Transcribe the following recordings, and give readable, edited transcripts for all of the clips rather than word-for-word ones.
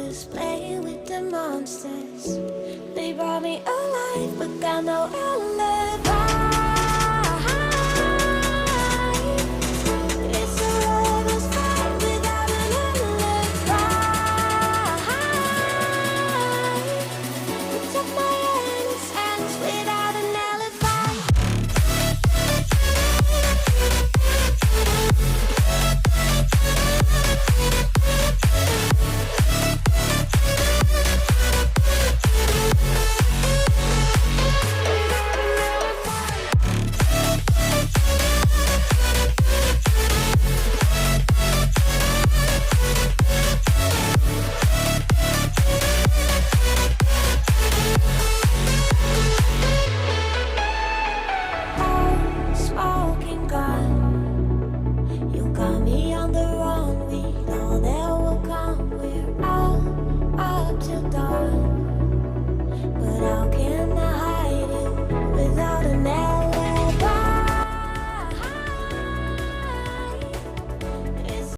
was playing with the monsters. They brought me alive, but got no alibi. It's a lover's fight without an alibi. It took my hands without an alibi. Smoking gun, you got me on the run. We know that will come. We're all up till dawn, but how can I hide it without an alibi? It's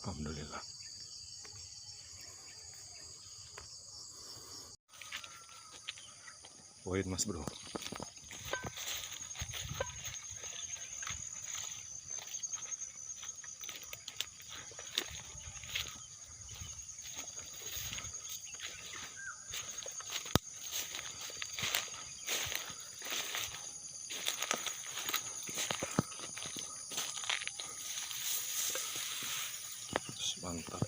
Alhamdulillah. Poin mas bro. Mantap.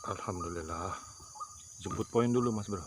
Alhamdulillah. Jemput poin dulu mas bro.